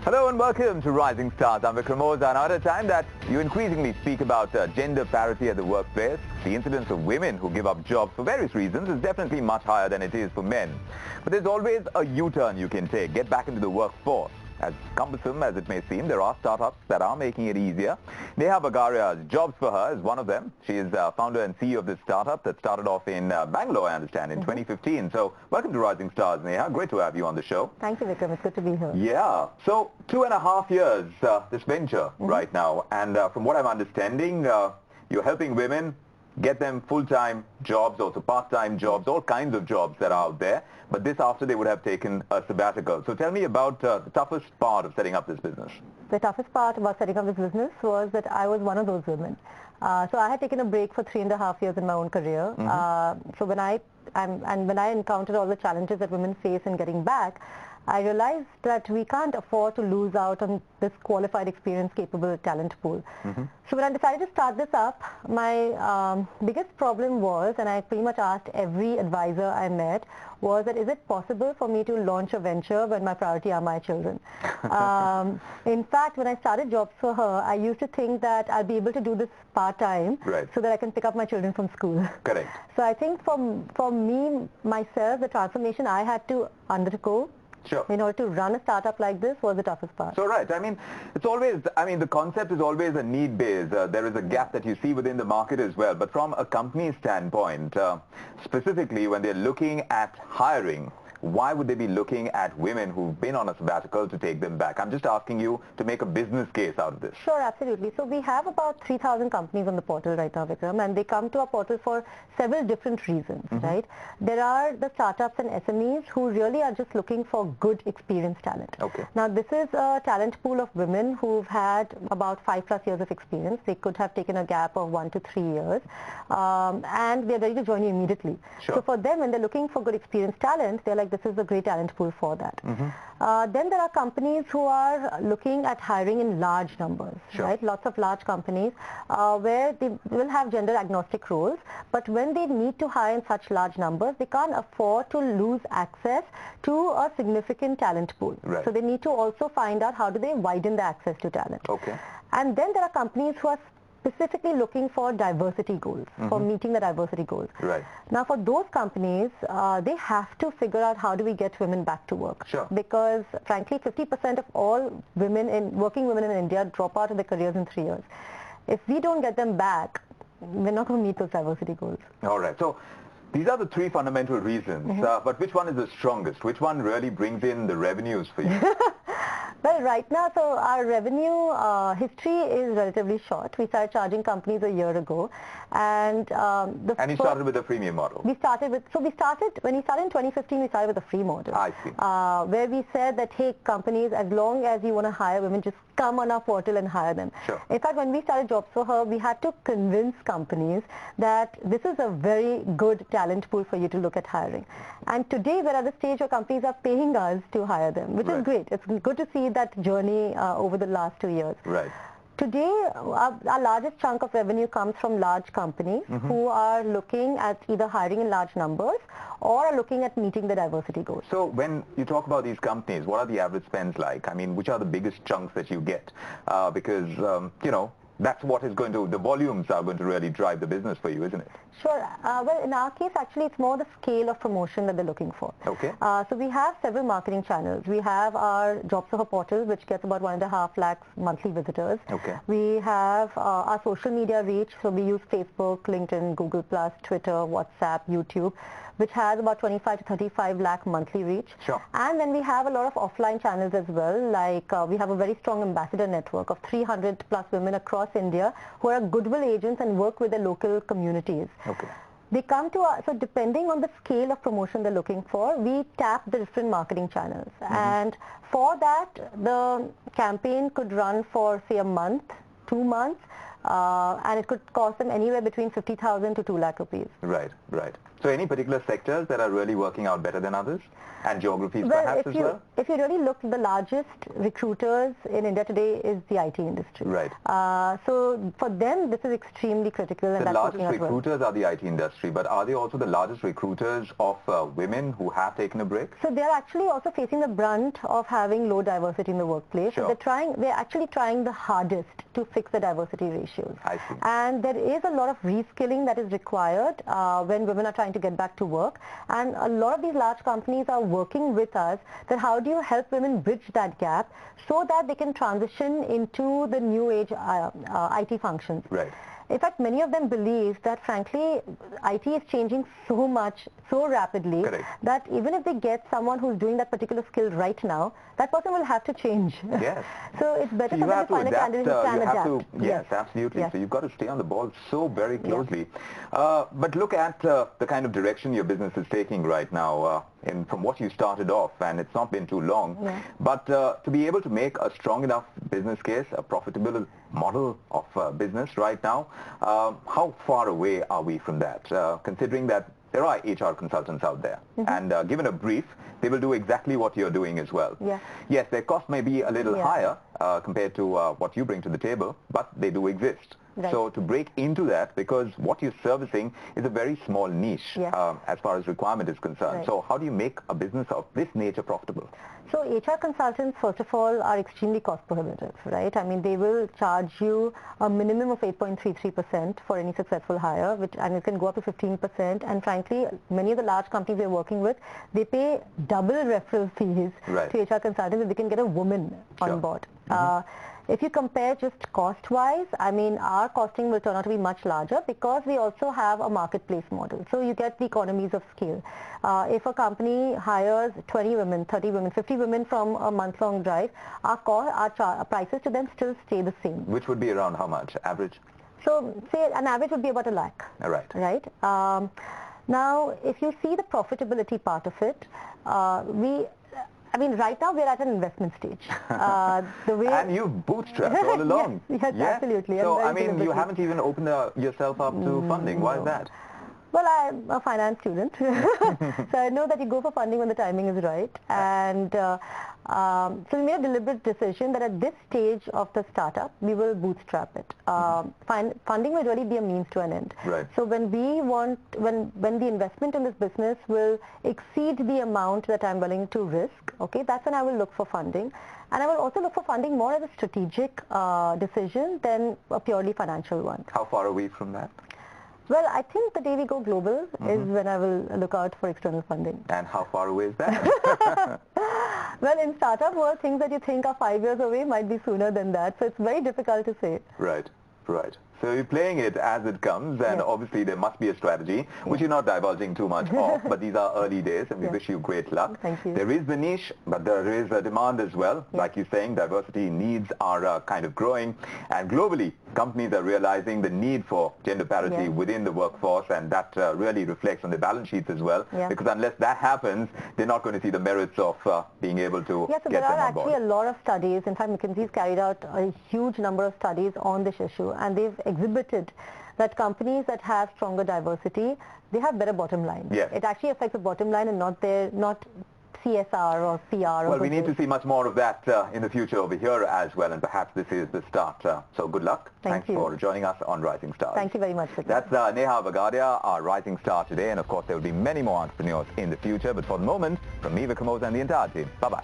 Hello and welcome to Rising Stars. I'm Vikram Oza, and at a time that you increasingly speak about gender parity at the workplace, the incidence of women who give up jobs for various reasons is definitely much higher than it is for men. But there's always a U-turn you can take, get back into the workforce. As cumbersome as it may seem, there are startups that are making it easier. Neha Bagaria's Jobs for Her is one of them. She is founder and CEO of this startup that started off in Bangalore, I understand, in 2015. So welcome to Rising Stars, Neha. Great to have you on the show. Thank you, Vikram. It's good to be here. Yeah. So 2.5 years, this venture right now. And from what I'm understanding, you're helping women get them full-time jobs, also part-time jobs, all kinds of jobs that are out there. But this after they would have taken a sabbatical. So tell me about the toughest part of setting up this business. The toughest part about setting up this business was that I was one of those women. So I had taken a break for 3.5 years in my own career. So when I encountered all the challenges that women face in getting back, I realized that we can't afford to lose out on this qualified, experienced, capable talent pool. So when I decided to start this up, my biggest problem was, and I pretty much asked every advisor I met, was that is it possible for me to launch a venture when my priority are my children? In fact, when I started Jobs for Her, I used to think that I'll be able to do this part-time so that I can pick up my children from school. Correct. So I think for me, myself, the transformation I had to undergo in order to run a startup like this was the toughest part. So right, I mean, it's always, the concept is always a need base. There is a gap that you see within the market as well. But from a company standpoint, specifically when they're looking at hiring, why would they be looking at women who've been on a sabbatical to take them back? I'm just asking you to make a business case out of this. Sure, absolutely. So we have about 3,000 companies on the portal right now, Vikram, and they come to our portal for several different reasons, right? There are the startups and SMEs who really are just looking for good, experienced talent. Now, this is a talent pool of women who've had about 5+ years of experience. They could have taken a gap of 1 to 3 years, and they're ready to join you immediately. So for them, when they're looking for good, experienced talent, they're like, this is a great talent pool for that. Then there are companies who are looking at hiring in large numbers, right? Lots of large companies where they will have gender agnostic roles, but when they need to hire in such large numbers, they can't afford to lose access to a significant talent pool. So they need to also find out how do they widen the access to talent. And then there are companies who are specifically looking for diversity goals, for meeting the diversity goals. Now for those companies, they have to figure out how do we get women back to work. Because frankly, 50% of all working women in India drop out of their careers in 3 years. If we don't get them back, we're not going to meet those diversity goals. All right. So these are the three fundamental reasons, but which one is the strongest? Which one really brings in the revenues for you? Well, right now, so our revenue history is relatively short. We started charging companies a year ago, and you started with a freemium model. When we started in 2015, we started with a free model. I see. Where we said that, hey, companies, as long as you want to hire women, just come on our portal and hire them. In fact, when we started Jobs for Her, we had to convince companies that this is a very good talent pool for you to look at hiring. And today, we're at the stage where companies are paying us to hire them, which is great. It's good to see that journey over the last 2 years. Today, our largest chunk of revenue comes from large companies who are looking at either hiring in large numbers or are looking at meeting the diversity goals. So when you talk about these companies, what are the average spends like? I mean, which are the biggest chunks that you get? Because, that's what is going to, the volumes are going to really drive the business for you, isn't it? Sure. Well, in our case, actually, it's more the scale of promotion that they're looking for. So we have several marketing channels. We have our Jobs for Her portal, which gets about 1.5 lakhs monthly visitors. We have our social media reach. So we use Facebook, LinkedIn, Google+, Twitter, WhatsApp, YouTube, which has about 25 to 35 lakh monthly reach. And then we have a lot of offline channels as well, like we have a very strong ambassador network of 300+ women across India who are goodwill agents and work with the local communities. They come to us, so depending on the scale of promotion they're looking for, we tap the different marketing channels. And for that, the campaign could run for, say, a month, 2 months. and it could cost them anywhere between 50,000 to 2 lakh rupees. Right, right. So any particular sectors that are really working out better than others? And geographies perhaps as well? If you really look, the largest recruiters in India today is the IT industry. Right. So for them, this is extremely critical. And the largest recruiters are the IT industry, but are they also the largest recruiters of women who have taken a break? So they're actually also facing the brunt of having low diversity in the workplace. Sure. So they're actually trying the hardest to fix the diversity ratios. I see. And there is a lot of reskilling that is required when women are trying to get back to work. And a lot of these large companies are working with us that how do you help women bridge that gap so that they can transition into the new age IT functions. Right. In fact, many of them believe that, frankly, IT is changing so much, so rapidly, Correct. that even if they get someone who's doing that particular skill right now, that person will have to change. Yes. So it's better So for them to find a candidate who can adapt. Yes, absolutely. Yes. So you've got to stay on the ball so very closely. But look at the kind of direction your business is taking right now. From what you started off, and it's not been too long, but to be able to make a strong enough business case, a profitable model of business right now, how far away are we from that, considering that there are HR consultants out there, and given a brief, they will do exactly what you're doing as well. Yeah. Yes, their cost may be a little higher compared to what you bring to the table, but they do exist. Right. So to break into that, because what you're servicing is a very small niche as far as requirement is concerned. Right. So how do you make a business of this nature profitable? So HR consultants, first of all, are extremely cost prohibitive, right? I mean, they will charge you a minimum of 8.33% for any successful hire, and it can go up to 15%. And frankly, many of the large companies we're working with, they pay double referral fees to HR consultants if they can get a woman on board. If you compare just cost-wise, I mean, our costing will turn out to be much larger because we also have a marketplace model. So you get the economies of scale. If a company hires 20 women, 30 women, 50 women from a month-long drive, our prices to them still stay the same. Which would be around how much, average? So say an average would be about 1 lakh. Right. Now, if you see the profitability part of it, I mean, right now we're at an investment stage. And you've bootstrapped all along. Yes, absolutely. So, I mean, you haven't even opened yourself up to funding. Why is that? Well, I'm a finance student, so I know that you go for funding when the timing is right. And so we made a deliberate decision that at this stage of the startup, we will bootstrap it. Funding will really be a means to an end. Right. So when when the investment in this business will exceed the amount that I'm willing to risk, okay, that's when I will look for funding. And I will also look for funding more as a strategic decision than a purely financial one. How far are we from that? Well, I think the day we go global is when I will look out for external funding. And how far away is that? Well, in startup world, things that you think are 5 years away might be sooner than that. So it's very difficult to say. Right, right. So you're playing it as it comes, and obviously there must be a strategy, which you're not divulging too much of, but these are early days, and we wish you great luck. Thank you. There is the niche, but there is a demand as well. Like you're saying, diversity needs are kind of growing, and globally, companies are realizing the need for gender parity within the workforce, and that really reflects on the balance sheets as well, because unless that happens, they're not going to see the merits of being able to so get them on board. there are actually a lot of studies. In fact, McKinsey's carried out a huge number of studies on this issue, and they've exhibited that companies that have stronger diversity, they have better bottom line. Yes. It actually affects the bottom line and not CSR or PR. Well, we need to see much more of that in the future over here as well, and perhaps this is the start. So good luck. Thanks for joining us on Rising Stars. Thank you very much. That's Neha Vagadia, our Rising Star today, and of course there will be many more entrepreneurs in the future, but for the moment, from me, Vikram Oza, and the entire team, bye-bye.